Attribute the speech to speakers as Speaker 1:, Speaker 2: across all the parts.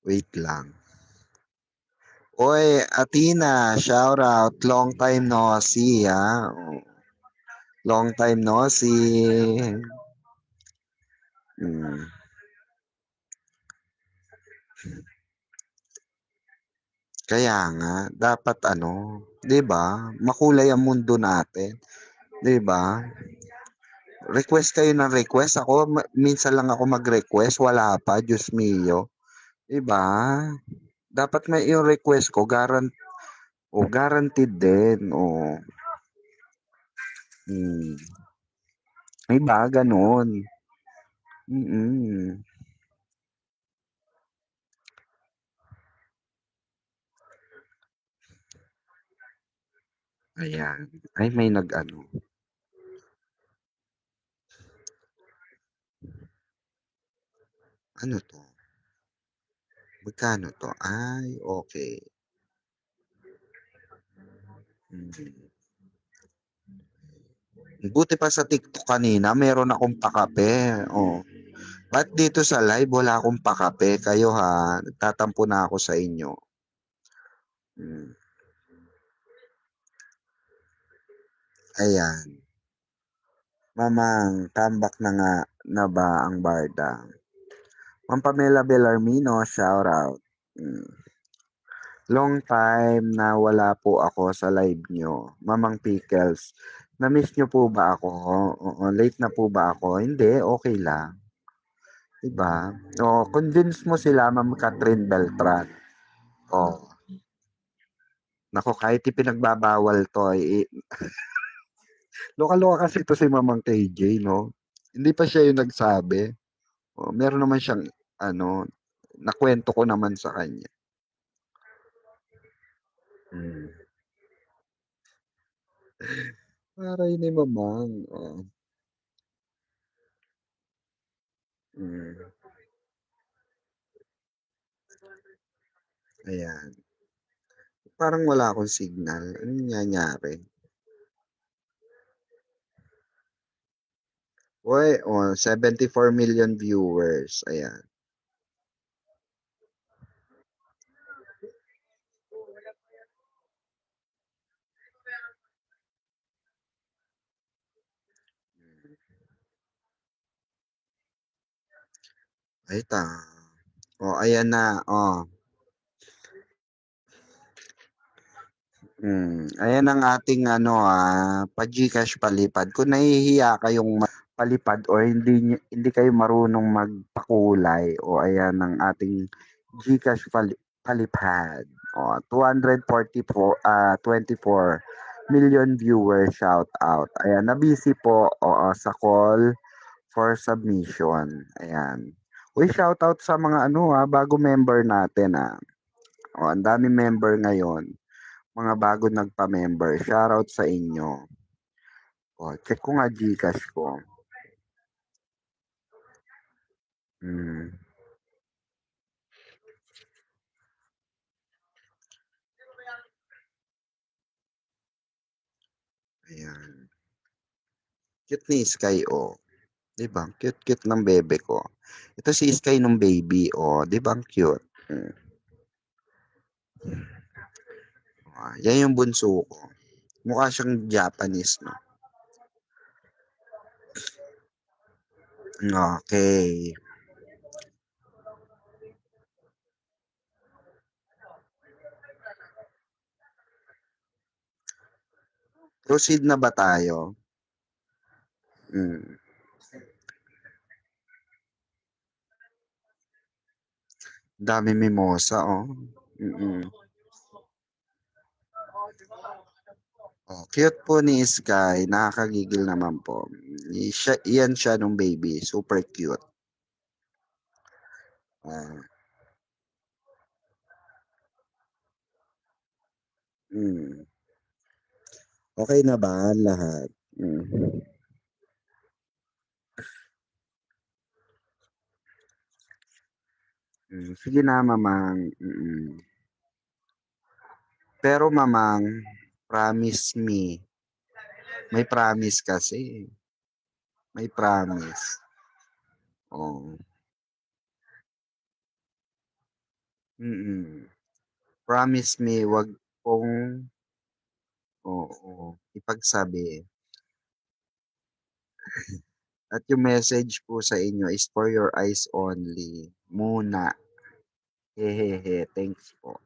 Speaker 1: Wait lang. Oy, Athena, shout out. Long time no see, ha? Long time no see. Hmm. Kaya nga, dapat ano, 'di ba? Makulay ang mundo natin, 'di ba? Request kayo ng request. Ako, minsan lang ako mag-request, wala pa, Diyos mio. 'Di ba? Dapat may yung request ko, guaranteed din. Oh. Hmm. 'Di ba? Ganun. Mm. Ayan. Ay, may nag-ano. Ano to? Magkano to? Ay, okay. Hmm. Buti pa sa TikTok kanina, meron akong pakape. Oh. Ba't dito sa live wala akong pakape? Kayo ha, nagtatampo na ako sa inyo. Hmm. Ayan. Mamang, comeback na nga na ba ang Barda? Ma'am Pamela Bellarmino, shout out. Hmm. Long time na wala po ako sa live nyo. Mamang Pickles, na-miss nyo po ba ako? Oo, late na po ba ako? Hindi, okay lang. Diba? O, convince mo sila, Ma'am Catherine Beltran. O, nako, kahit ipinagbabawal to, loka-loka kasi ito si Mamang KJ, no? Hindi pa siya yung nagsabi. O, meron naman siyang, ano, nakwento ko naman sa kanya. Hmm. Aray ni Mamang. O, hmm. Ayan. Parang wala akong signal. Anong nangyayari? Uy, oh, 74 million viewers. Ayan. Ay, oh, ayan na. Oh. Ayan ang ating ano pa-GCash palipad. Kung nahihiya kayong palipad or hindi kayo marunong magpakulay o ayan ang ating GCash palipad. O 24 million shout out. Ayan, na-busy po sa call for submission. Ayan. Uy, shout out sa mga bago member natin O, ang dami member ngayon. Mga bago nagpa-member, shoutout sa inyo. O, check ko nga Gcash ko. Hmm, ayan. Cute ni Sky, oh. 'Di ba? Cute-cute ng bebe ko. Ito si Sky nung baby, oh. 'Di ba ang cute? Hmm. Yan yung bunso ko. Mukha siyang Japanese, no? Okay. Proceed na ba tayo? Hmm. Dami mimosa, oh. Mm-mm. Oh, cute po ni Sky. Nakakagigil naman po. Yan siya nung baby. Super cute. Ah, mm. Okay na ba ang lahat? Mm. Sige na, mamang. Pero mamang, promise me. May promise kasi. May promise. Oh. Mm. Promise me, 'wag pong oo, ipagsabi. At yung message po sa inyo is for your eyes only muna. Hehehe, thanks po.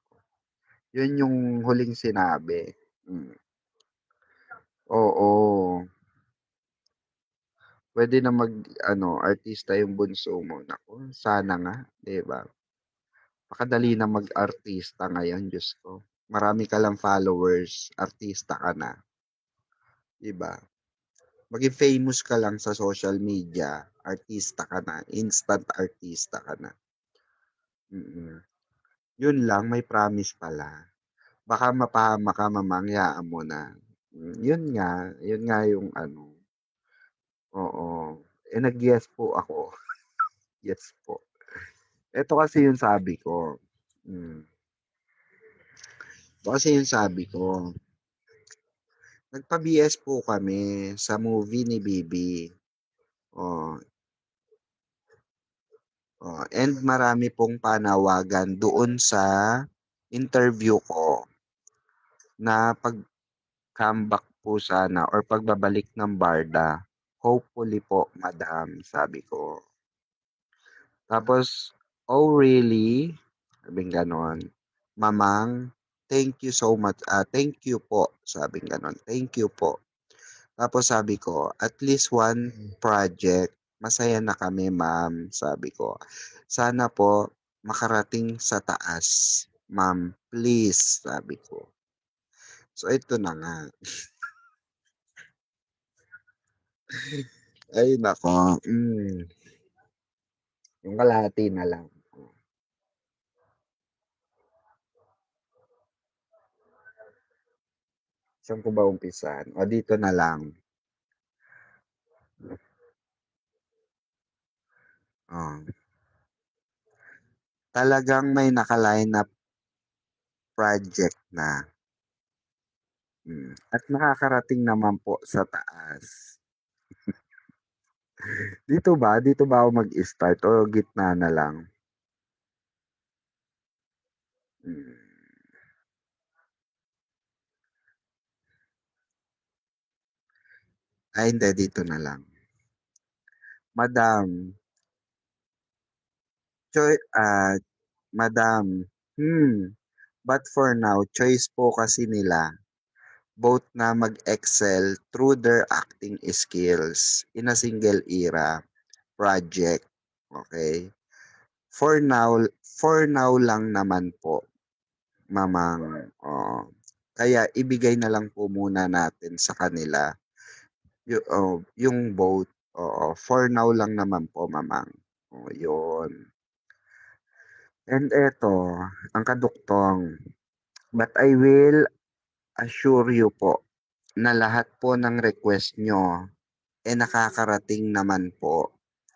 Speaker 1: Yun yung huling sinabi. Hmm, oo. Puwede na mag-ano, artista yung bunso mo. Naku, sana nga, 'di ba? Napakadali na mag-artista ngayon, Diyos ko. Marami ka lang followers, artista ka na, 'di ba? Maging famous ka lang sa social media, artista ka na, instant artista ka na. Mm. Yun lang, may promise pala. Baka mapahamak ka, mamangyan mo na. Yun nga yung ano, oo. Eh, nag-yes po ako. Yes po. Ito kasi yung sabi ko. Hmm. Ito kasi yung sabi ko. Nagpa-BS po kami sa movie ni Bibi. Oh, oh, and marami pong panawagan doon sa interview ko na pag-comeback po sana or pagbabalik ng Barda. Hopefully po, madam, sabi ko. Tapos, "Oh, really?" Sabing gano'n. "Mamang, thank you so much, thank you po." Sabing gano'n, "Thank you po." Tapos sabi ko, "At least one project, masaya na kami, ma'am." Sabi ko. "Sana po makarating sa taas, ma'am, please." Sabi ko. So, ito na nga. Ay naku, yung kalahati na lang. Saan ko ba umpisahan? O dito na lang. Oh. Talagang may naka-lineup project na, at nakakarating naman po sa taas. Dito ba ako mag-start o gitna na lang? Hmm, hindi dito na lang. Madam, choi madam, but for now choice po kasi nila both na mag-excel through their acting skills in a single era project, okay? For now lang naman po, mamang, oo. Kaya ibigay na lang po muna natin sa kanila yung both, oo. For now lang naman po, mamang. Oh, yun. And eto, ang kaduktong, but I will assure you po na lahat po ng request nyo nakakarating naman po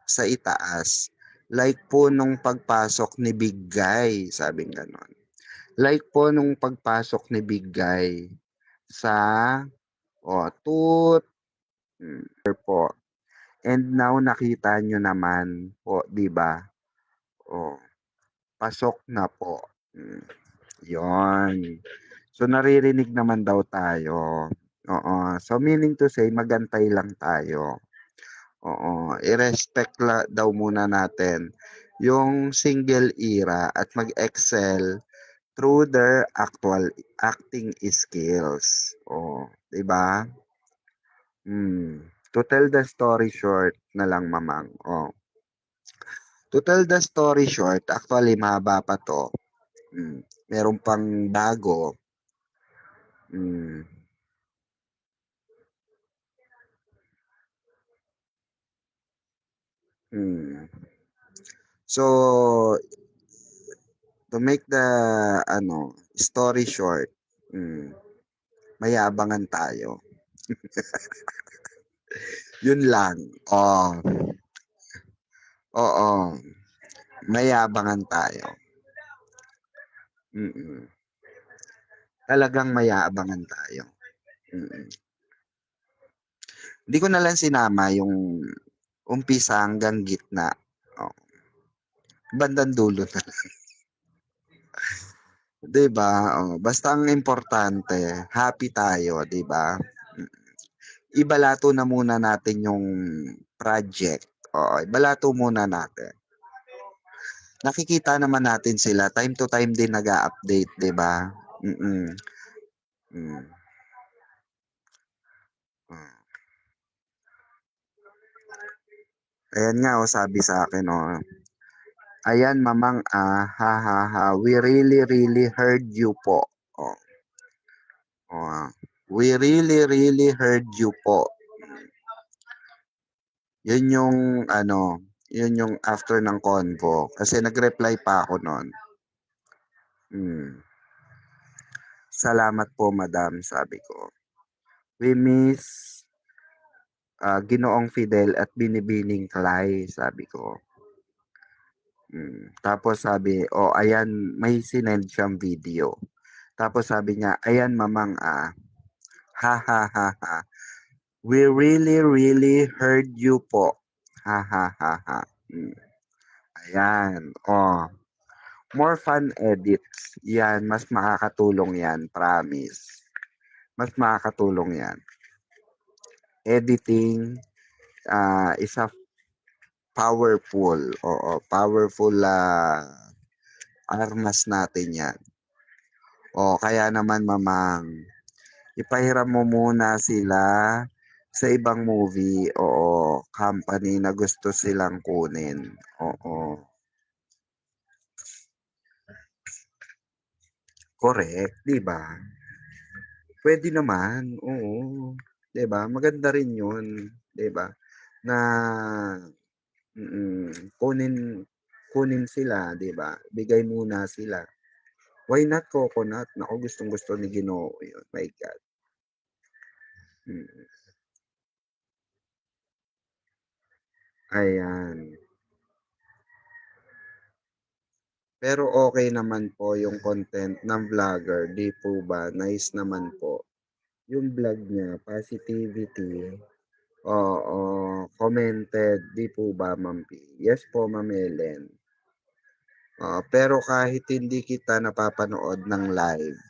Speaker 1: sa itaas. Like po nung pagpasok ni Big Guy, sabing gano'n. Like po nung pagpasok ni Big Guy sa, toot, po. And now nakita nyo naman po, 'di ba? Oh, pasok na po. Hmm, 'yon. So naririnig naman daw tayo. Oo. So meaning to say magantay lang tayo. Oo, i-respect daw muna natin yung single era at mag-excel through their actual acting skills. Oh, 'di ba? To tell the story short na lang, mamang. Oh. To tell the story short, actually mahaba pa 'to. Meron pang bago. Hmm. Hmm. So, to make the story short, hmm, mayabangan tayo. Yun lang. Oh, oo. Mayabangan tayo. Mm. Talagang mayaabangan tayo. Mm. Hindi ko na lang sinama yung umpisa hanggang gitna. Oh, bandang dulo na lang. 'Di ba? Oh, basta ang importante, happy tayo, 'di ba? Mm. Ibalato na muna natin yung project. Oo, ibalato muna natin. Nakikita naman natin sila, time to time din nag-a-update, 'di ba? Mm. Mm. Mm. Ayan nga, oh, sabi sa akin, oh. Ayan, mamang, ha, ha, ha. We really, really heard you po. Oh, oh. We really, really heard you po. Yun yung, ano, yun yung after ng convo. Kasi nag-reply pa ako noon. Hmm. Salamat po, madam, sabi ko. We miss Ginoong Fidel at Binibining Clay, sabi ko. Tapos sabi, oh, ayan, may sinend siyang video. Tapos sabi niya, ayan, mamang, ha, ha, ha, ha. We really, really heard you po. Ha, ha, ha, ha. Mm. Ayan, oh. More fun edits. Yan, mas makakatulong yan, promise. Mas makakatulong yan. Editing, isa powerful. Oo, powerful armas natin yan. O, kaya naman mamang, ipahiram mo muna sila sa ibang movie o company na gusto silang kunin. Oo, correct, 'di ba? Pwede naman, oo. 'Di ba? Maganda rin 'yun, 'di ba? Na kunin kunin sila, 'di ba? Bigay muna sila. Why not coconut? Naku, gustong-gusto ni Ginoo 'yun. My God. Mm. Ayan. Pero okay naman po yung content ng vlogger, 'di po ba? Nice naman po. Yung vlog niya, positivity. Oo, commented, 'di po ba, Ma'am P? Yes po, Ma'am Ellen. Pero kahit hindi kita napapanood ng live,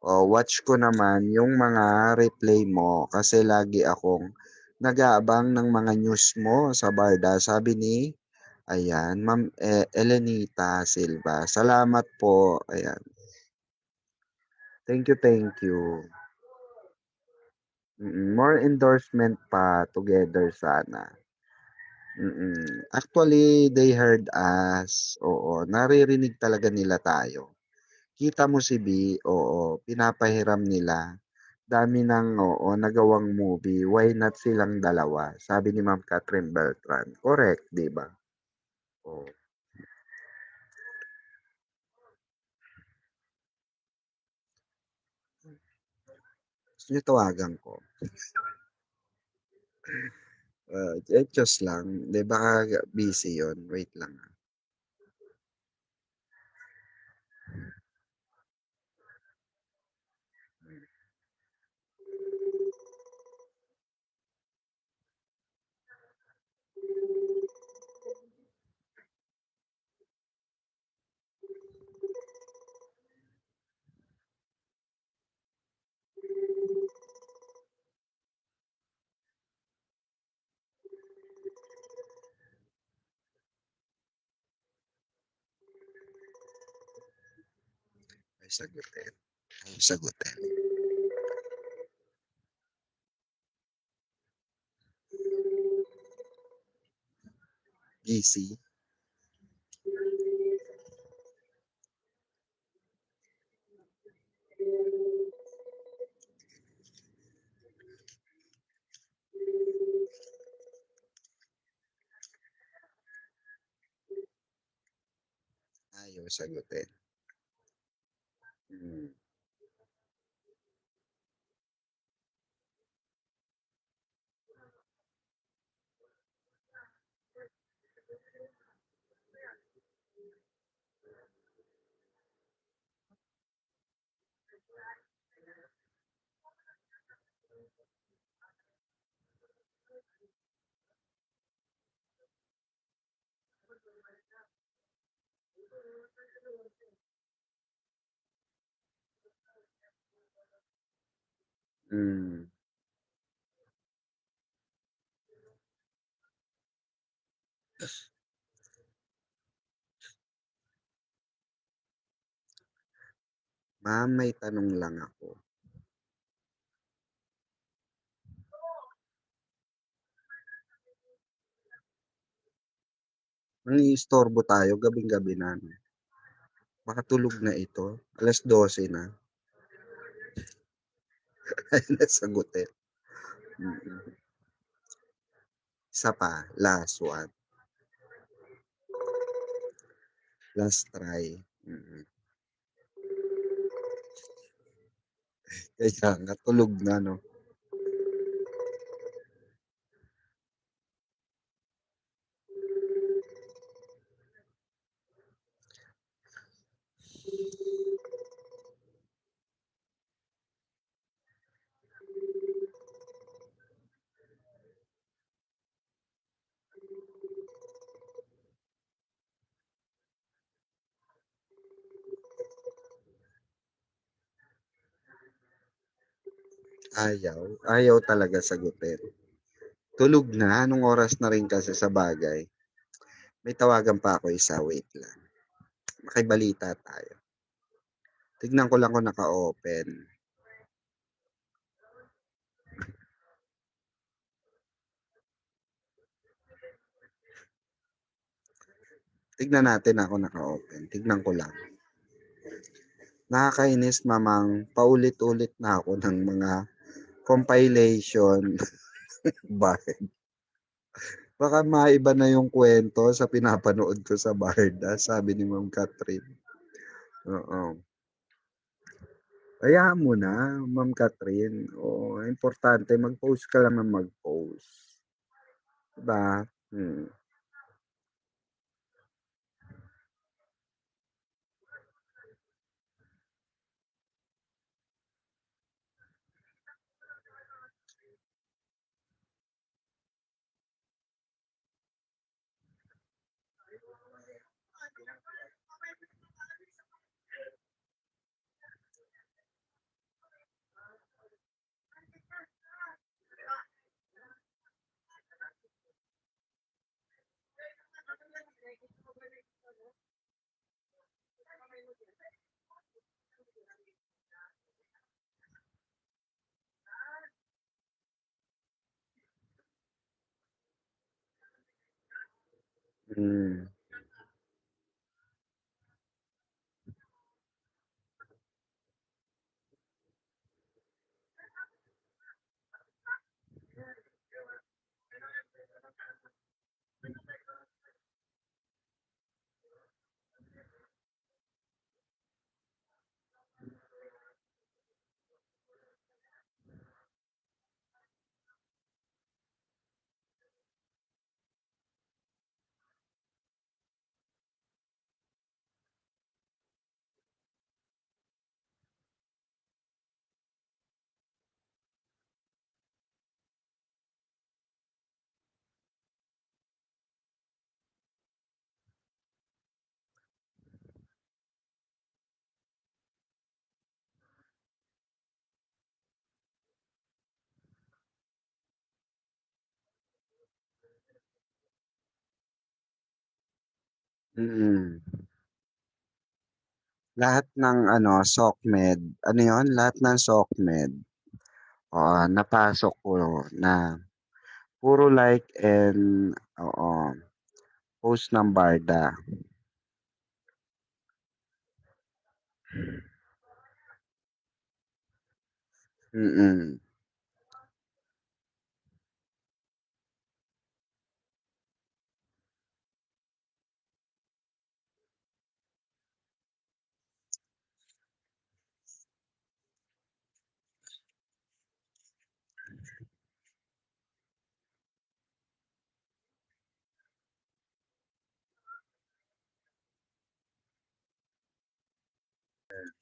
Speaker 1: watch ko naman yung mga replay mo kasi lagi akong nag-aabang ng mga news mo sa Barda. Sabi ni, ayan, Ma'am Elenita Silva. Salamat po. Ayan. Thank you, thank you. More endorsement pa together sana. Actually, they heard us. Oo, naririnig talaga nila tayo. Kita mo si B, oo, pinapahiram nila. Dami ng, oo, nagawang movie. Why not silang dalawa? Sabi ni Ma'am Catherine Beltran. Correct, di ba? Oo. Gusto niyo tawagan ko? Just lang. Di ba busy yon. Wait lang. Ay, sagutin. Ay, sagutin. Busy. Ayaw sagutin. Hmm. Hmm. Ma'am, may tanong lang ako. Nangiistorbo tayo gabing-gabi na 'no? Baka tulog na ito, 12:00 na. Ayaw na sagutin. Mm. Isa pa, last one, last try. Mm. Kaya nga tulog na 'no? Ayaw talaga sagutin. Tulog na, anong oras na rin kasi sa bagay. May tawagan pa ako isa, wait lang. Makibalita tayo. Tignan ko lang kung naka-open. Tignan natin ako naka-open. Tignan ko lang. Nakakainis mamang paulit-ulit na ako ng mga compilation. Bard. Baka maiba na yung kwento sa pinapanood ko sa Barda, sabi ni Ma'am Catherine. Oo. Hayaan mo na, Ma'am Catherine. Oo, importante mag-post ka lang ng mag-post. Diba? Hmm. Hmm. Mm. Lahat ng ano, SOCMED, ano yon? Lahat ng SOCMED, napasok ko na puro like and oo, post ng Barda. Mm.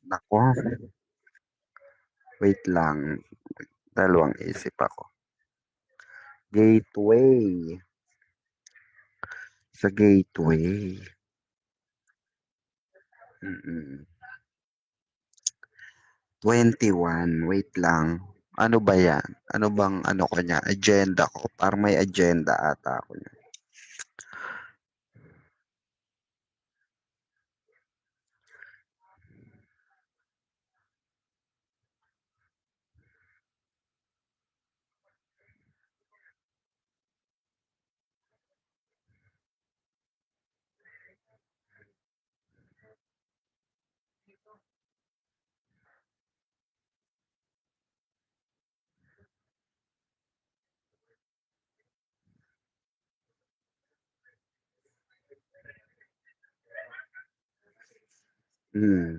Speaker 1: Naku, wait lang, dalawang isip ako. Gateway. Sa gateway. Mm. 21, wait lang. Ano ba yan? Ano bang ano ko niya? Agenda ko. Parang may agenda ata ako niya. Hmm.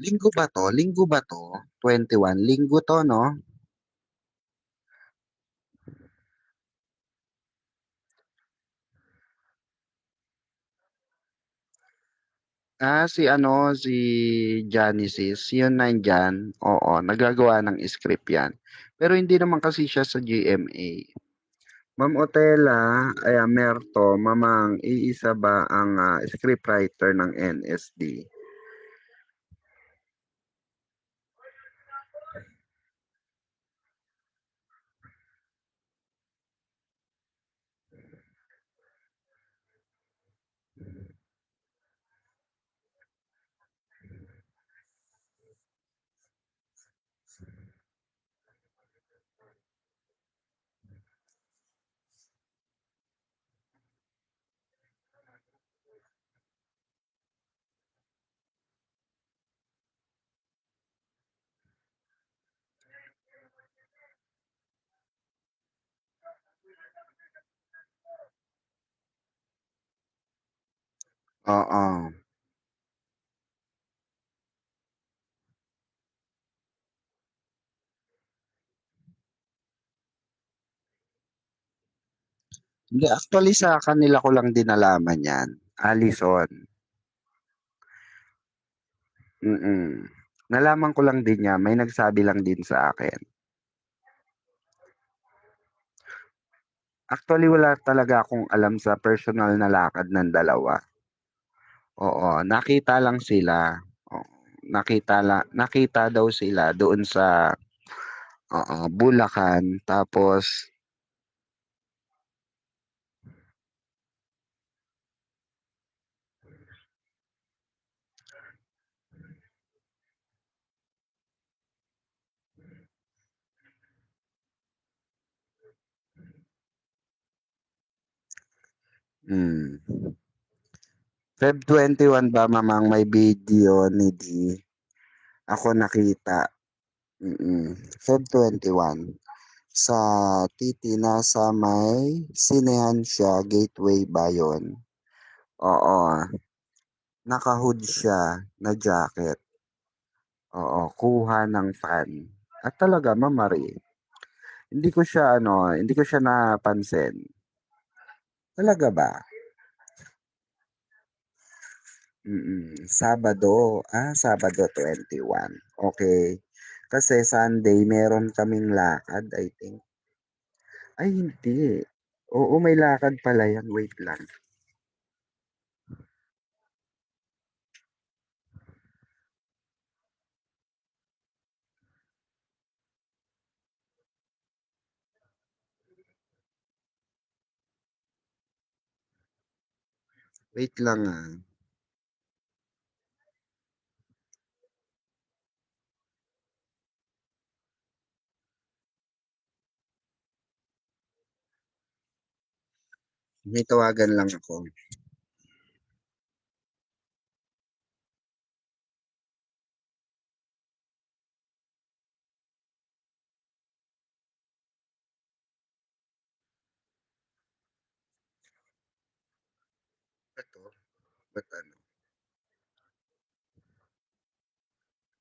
Speaker 1: Linggo ba to? Linggo ba to? 21. Linggo to, no? Si ano, si Genesis, yun nandyan. Oo, nagagawa ng script yan. Pero hindi naman kasi siya sa GMA. Ma'am Otela, ay Merto, mamang iisa ba ang scriptwriter ng NSD? Oo. Hindi, actually sa kanila ko lang din nalaman yan. Allison. Mm. Nalaman ko lang din yan. May nagsabi lang din sa akin. Actually, wala talaga akong alam sa personal na lakad ng dalawa. Oo, nakita lang sila. Oo, nakita daw sila doon sa Bulacan. Tapos, mm, Feb 21 ba mamang may video ni D? Ako nakita. Mm, Feb 21. Sa Titi nasa may sinehan siya, Gateway ba yun? Oo, naka-hood siya na jacket. Oo, kuha ng fan. At talaga, mamari. Hindi ko siya napansin. Talaga ba? Sabado 21. Okay. Kasi Sunday, meron kaming lakad, I think. Ay, hindi. Oo, may lakad pala yan. Wait lang. Wait lang ah. May tawagan lang ako. Ito, ba't ano?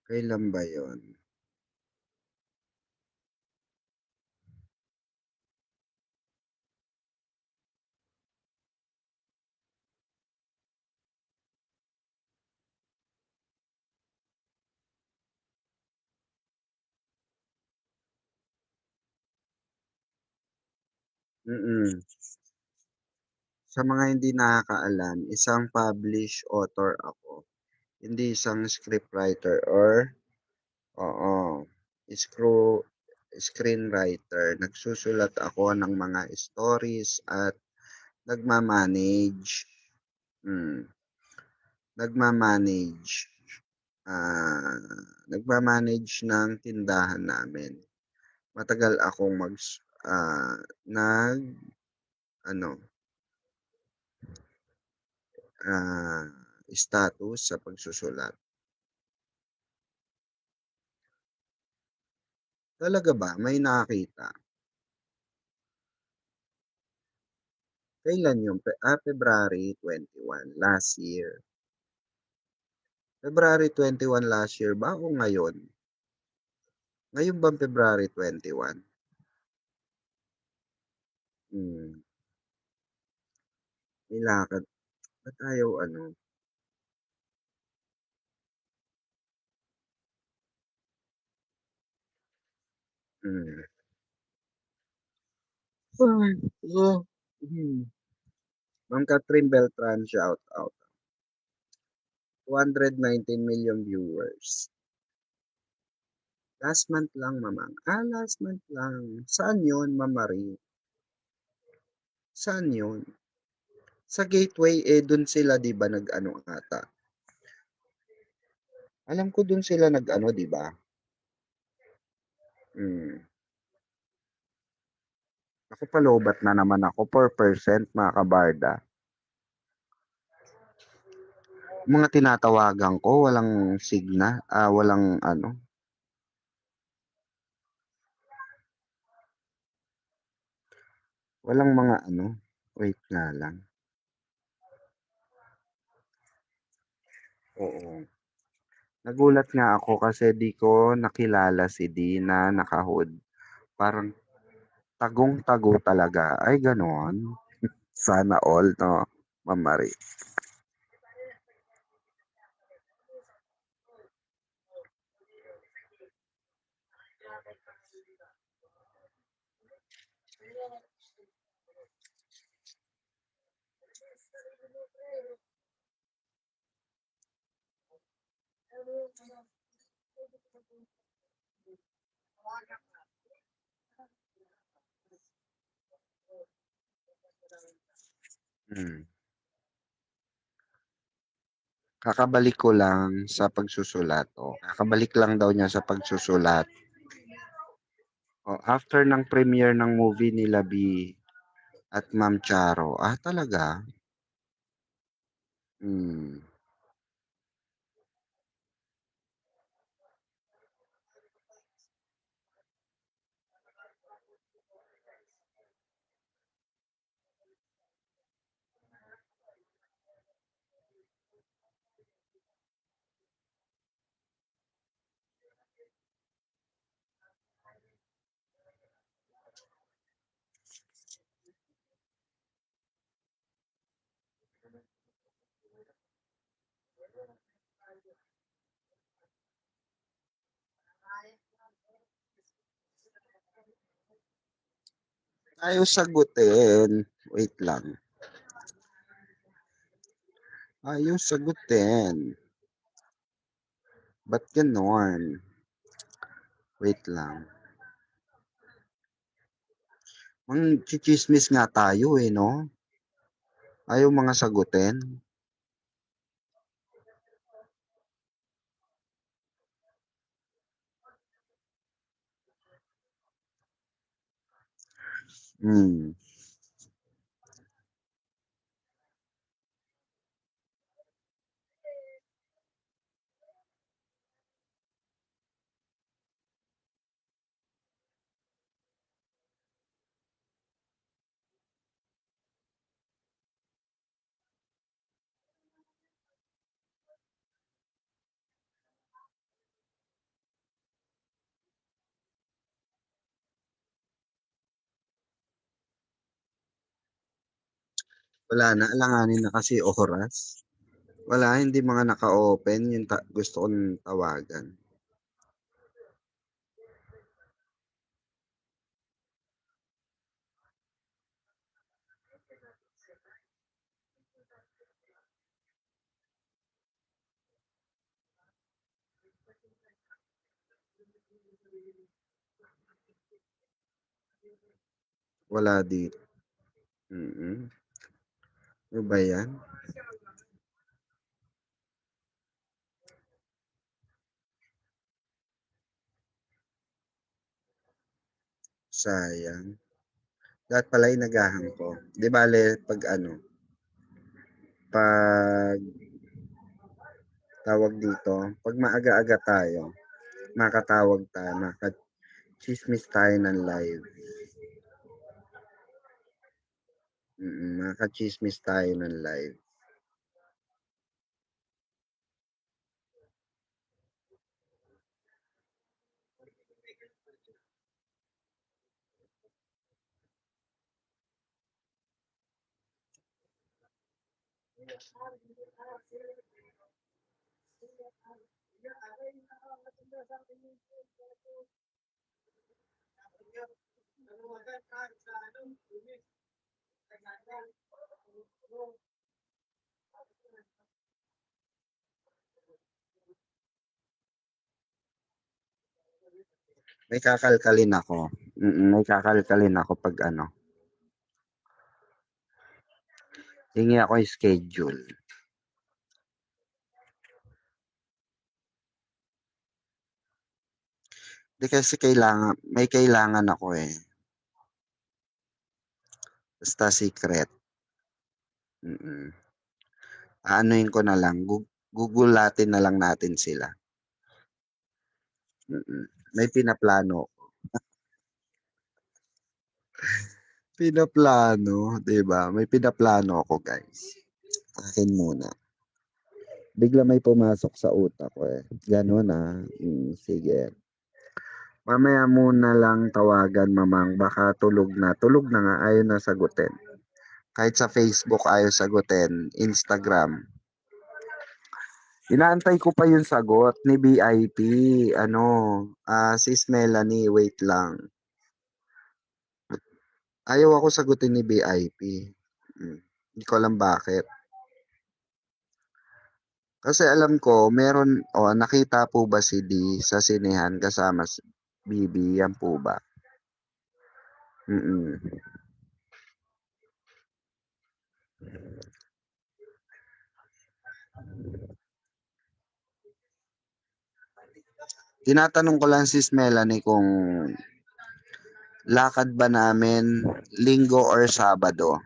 Speaker 1: Kailan ba yon? Mm-mm. Sa mga hindi nakakaalam, isang published author ako. Hindi isang scriptwriter or oo, screw screenwriter. Nagsusulat ako ng mga stories at nagma-manage. Hmm, nagma-manage. Ah, nagma-manage ng tindahan namin. Matagal akong nag ano, ah, status sa pagsusulat. Talaga ba? May nakakita? Kailan yun? February 21, last year. February 21 last year ba o ngayon? Ngayon bang February 21? Hmm, may lakad. Ba't ayaw ano? Hmm. Ay, oh, Ma'am Catherine Beltran, shout out. 219 million viewers. Last month lang, mamang. Last month lang. Saan yun, Ma'am Marie? Saan yun? Sa Gateway, dun sila, di ba, nag-ano ata? Alam ko dun sila nag-ano, di ba? Hmm. Ako palobat na naman ako, 4% mga kabarda. Mga tinatawagan ko, walang signa, walang ano, walang mga ano, wait nga lang. Oo. Nagulat nga ako kasi di ko nakilala si D na naka-hood. Parang tagong-tago talaga. Ay, gano'n. Sana all, no, Ma'am Marie. Hmm. Kakabalik ko lang sa pagsusulat. Oh. Kakabalik lang daw niya sa pagsusulat. Oh, after ng premiere ng movie ni Labi at Ma'am Charo. Talaga? Hmm. Ayaw sagutin. Wait lang. Ayaw sagutin. Ba't ganon? Wait lang. Ang chichismis nga tayo no? Ayaw mga sagutin. Hmm. Wala na, alanganin na kasi oras. Wala, hindi mga naka-open yung gusto kong tawagan. Wala dito. Mm. Ano ba yan? Sayang. Dapat pala inagahan ko. Di bale, pag ano, pag tawag dito, pag maaga-aga tayo, makatawag tayo, makachismis tayo ng live. Makachismis tayo ng live. May kakalkalin ako. May kakalkalin ako pag ano. Hingi ako yung schedule. Di kasi may kailangan ako eh. Basta secret. Mm-mm. Aanuin ko na lang. Gugulatin na lang natin sila. Mm-mm. May pinaplano. Pinaplano, 'di ba? May pinaplano ako, guys. Akin muna. Bigla may pumasok sa utak ko eh. Ganun ah. Sige. Mamaya muna lang tawagan, mamang. Baka tulog na. Tulog na nga. Ayaw na sagutin. Kahit sa Facebook ayaw sagutin. Instagram. Inaantay ko pa yung sagot ni BIP. Ano, sis Melanie, wait lang. Ayaw ako sagutin ni BIP. Hindi ko alam bakit. Kasi alam ko, nakita po ba si D sa sinehan kasama si Bibi? Yan po ba? Mm. Tinatanong ko lang sis Melanie kung lakad ba namin linggo or Sabado.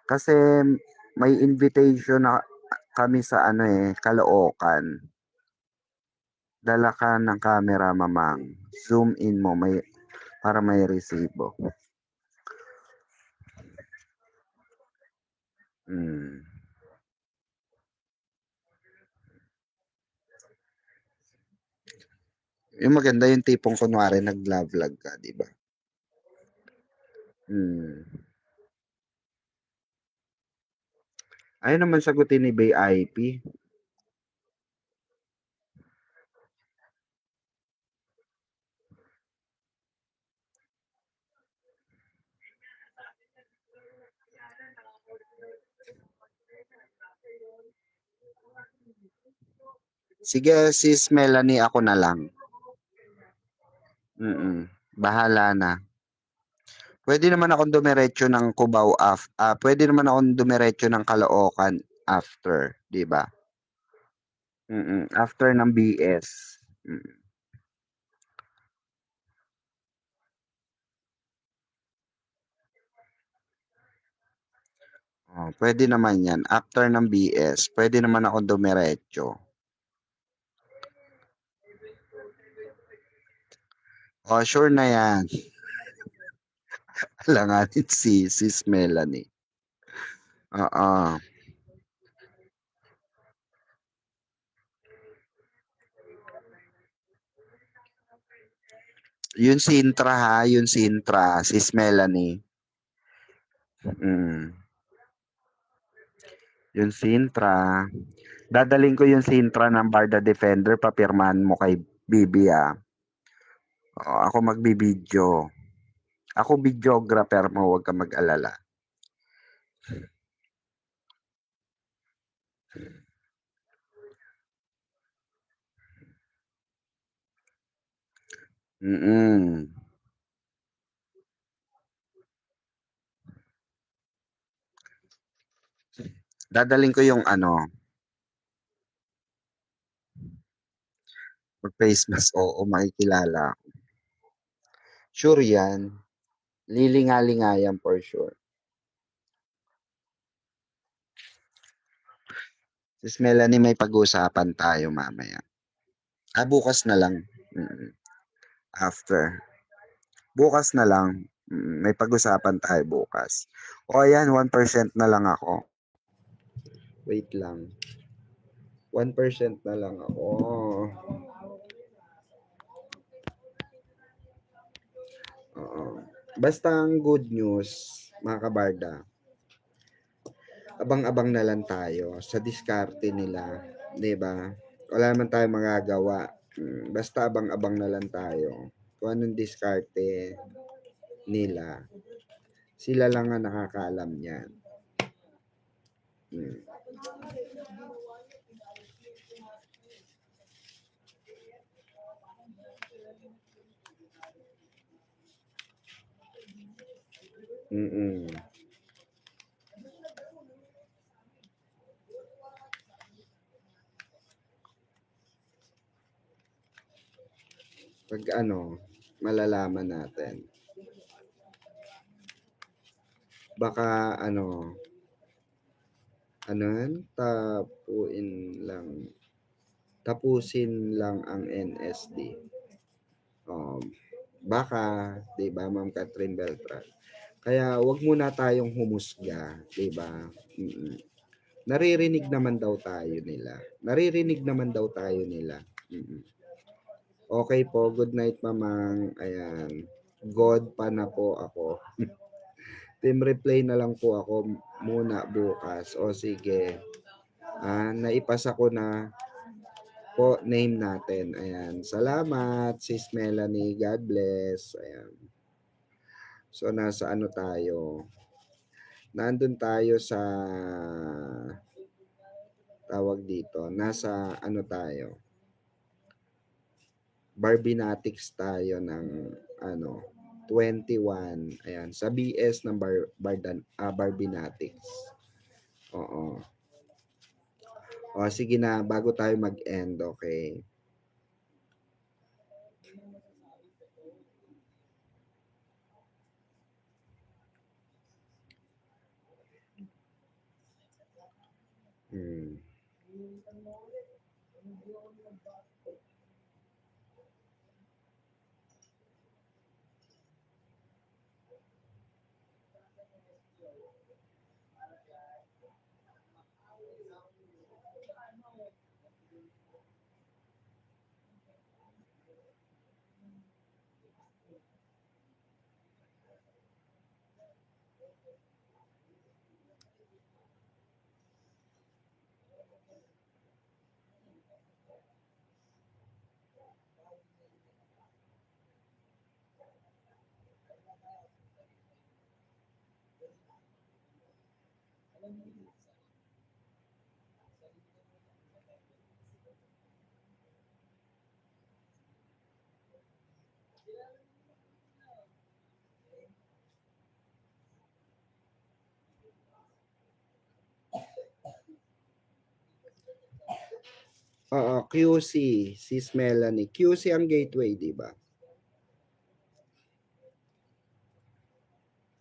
Speaker 1: Kasi may invitation na kami sa ano eh, Caloocan. Dala ka ng camera, mamang. Zoom in mo para may resibo. Mm. Yung maganda yung tipong kunwari nag-vlog ka, di ba? Ayaw naman sagutin ni BIP. Sige, sis Melanie, ako na lang. Bahala na. Pwede naman akong dumiretso ng Cubao pwede naman akong dumiretso ng Caloocan after, 'di ba? After ng BS. Mm. Oh, pwede naman 'yan. After ng BS, pwede naman akong dumiretso. Oh, sure na 'yan. Alanganin si Sis Melanie. Oo. Yung Sintra ha, yung Sintra, Sis Melanie. Mm. Yung Sintra. Dadaling ko yung Sintra ng Barda Defender, papirmahan mo kay Bibi ah. Oo, ako magbibideo. Ako videographer mo, huwag ka mag-alala. Mm. Dadalhin ko yung ano, mag-face mask, oo, makikilala ako. Sure yan. Lilinga-linga yan for sure. Sis Melanie, may pag-uusapan tayo mamaya. Bukas na lang. Mm. After. Bukas na lang. May pag-usapan tayo bukas. O ayan, 1% na lang ako. Wait lang. 1% na lang ako. Oo. Basta ang good news, mga kabarda, abang-abang na lang tayo sa diskarte nila, 'di ba? Wala naman tayong magagawa. Basta abang-abang na lang tayo. Kung anong diskarte nila, sila lang ang nakakaalam niyan. Mm. Mm. Pag ano, malalaman natin. Baka ano yan, tapusin lang ang NSD. Baka, 'di ba, Ma'am Catherine Beltran? Kaya wag muna tayong humusga, 'di ba? Naririnig naman daw tayo nila. Naririnig naman daw tayo nila. Okay po, good night, Mamang. Ayan. God pa na po ako. Team replay na lang po ako muna bukas. O sige. Naipasa ko na po name natin. Ayan. Salamat, Sis Melanie. God bless. Ayan. So, nasa ano tayo? Nandun tayo sa tawag dito. Nasa ano tayo? Barbinatics tayo ng ano 21. Ayan. Sa BS ng Barbinatics. Oo. O, sige na. Bago tayo mag-end, okay? Oo, QC, Sis Melanie. QC ang gateway, di ba?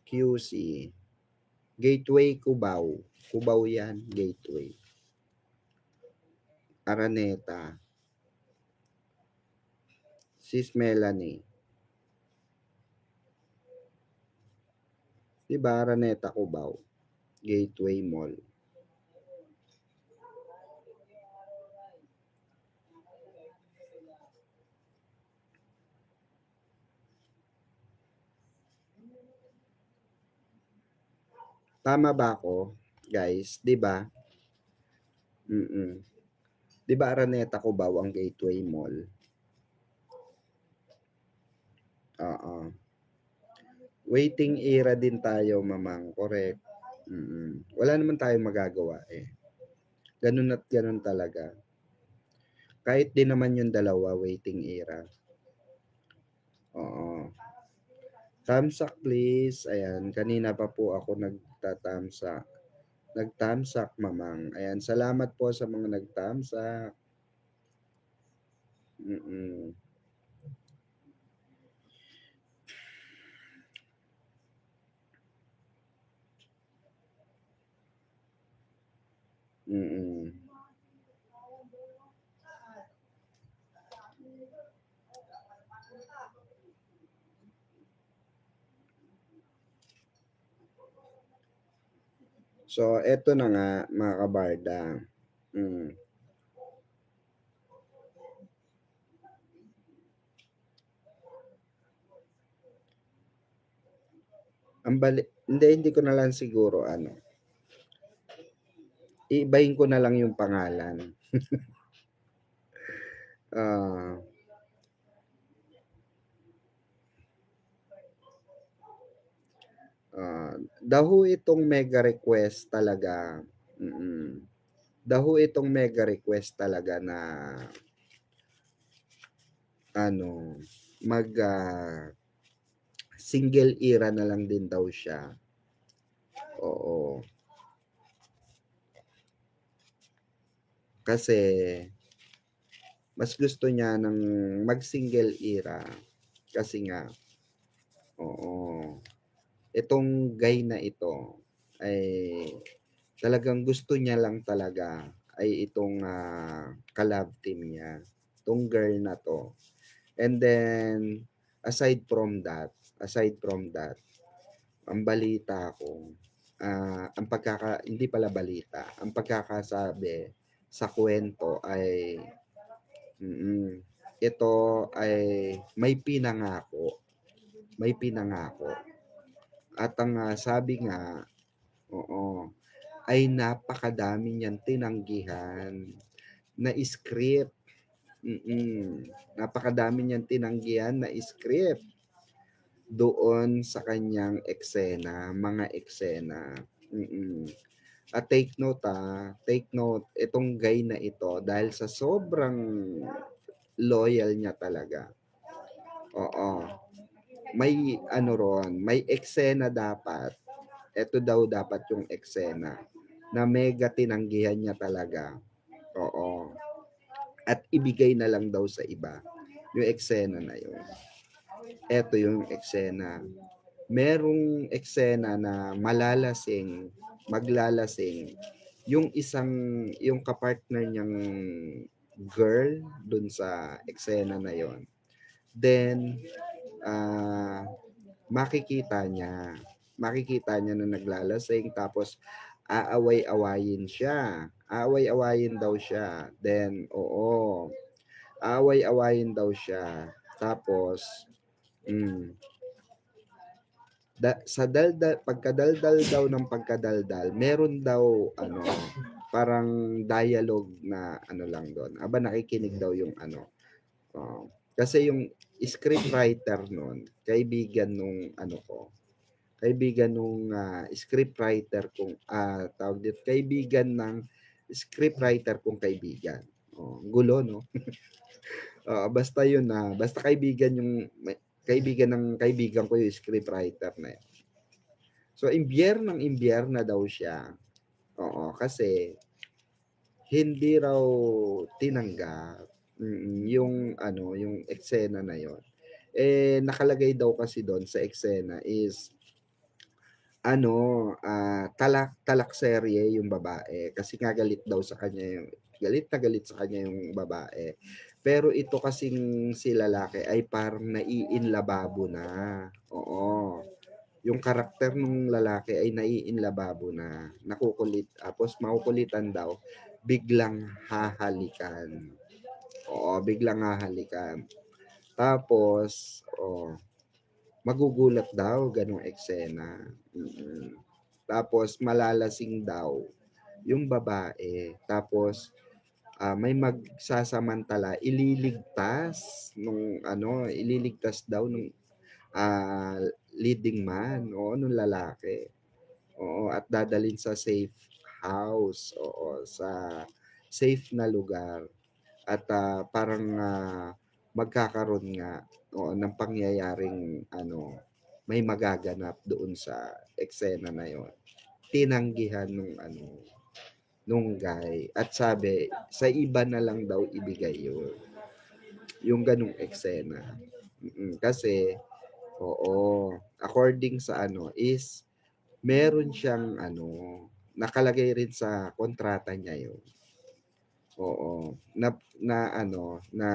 Speaker 1: QC. Gateway Cubao. Cubao yan, gateway. Araneta. Sis Melanie. Di ba, Araneta Cubao? Gateway Mall. Tama ba ako, guys? 'Di ba? Mm. 'Di ba Araneta Cubao ang Gateway Mall? Oo. Waiting era din tayo, Mamang. Correct. Wala naman tayong magagawa eh. Ganun at ganun talaga. Kahit din naman yung dalawa, waiting era. Oo. Thumbs up please. Ayan, kanina pa po ako nagta-thumbs up. Nag-thumbs up, mamang. Ayan, salamat po sa mga nag-thumbs up. Mm. Mm. So, eto na nga, mga kabarda. Mm. Hindi ko na lang siguro, iibahin ko na lang yung pangalan. Ah, daho itong mega request talaga. Mm. Daho itong mega request talaga na mag single era na lang din daw siya. Oo. Kasi mas gusto niya ng mag-single era kasi nga, oo. Itong guy na ito ay talagang gusto niya lang talaga ay itong ka-love team niya, itong girl na to. And then aside from that, ang balita ko, hindi pala balita, ang pagkakasabi sa kwento ay ito ay may pinangako. At ang sabi nga, oo, ay napakadami niyang tinanggihan na script. Napakadami niyang tinanggihan na script doon sa kanyang mga eksena. At take note, itong guy na ito, dahil sa sobrang loyal niya talaga. Oo. May eksena dapat. Ito daw dapat yung eksena na mega tinanggihan niya talaga. Oo. At ibigay na lang daw sa iba yung eksena na yun. Ito yung eksena. Merong eksena na maglalasing, yung kapartner niyang girl dun sa eksena na yon. Then, makikita niya na naglalasing, tapos aaway-awayin daw siya. Then, oo, aaway-awayin daw siya. Tapos, pagkadaldal daw ng pagkadaldal, meron daw parang dialogue na lang doon. Nakikinig daw yung kasi yung script writer noon, kaibigan nung script writer kong tawag dito, kaibigan ng script writer kong kaibigan. Gulo, no? Basta yun basta kaibigan ng kaibigan ko yung script writer na yun. So, imbyerna daw siya. Oo, kasi hindi raw tinanggap yung eksena na yon. Nakalagay daw kasi doon sa eksena is talak serye yung babae kasi nga galit na galit sa kanya yung babae. Pero ito kasing si lalaki ay parang naiinlababo na. Oo. Yung karakter ng lalaki ay naiinlababo na. Nakukulit. Tapos makukulitan daw. Biglang hahalikan. Oo, biglang hahalikan. Tapos, magugulat daw, ganong eksena. Tapos, malalasing daw yung babae. Tapos, may magsasamantala, ililigtas daw nung leading man, nung lalaki. Oo, at dadalhin sa safe house, sa safe na lugar. At parang magkakaroon nga, oo, ng pangyayaring ano, may magaganap doon sa eksena na yon. Tinanggihan nung ano, nung guy at sabi sa iba na lang daw ibigay yun, yung ganong eksena. Kasi, oo, according sa ano is meron siyang ano, nakalagay rin sa kontrata niya yun. Oo, na ano, na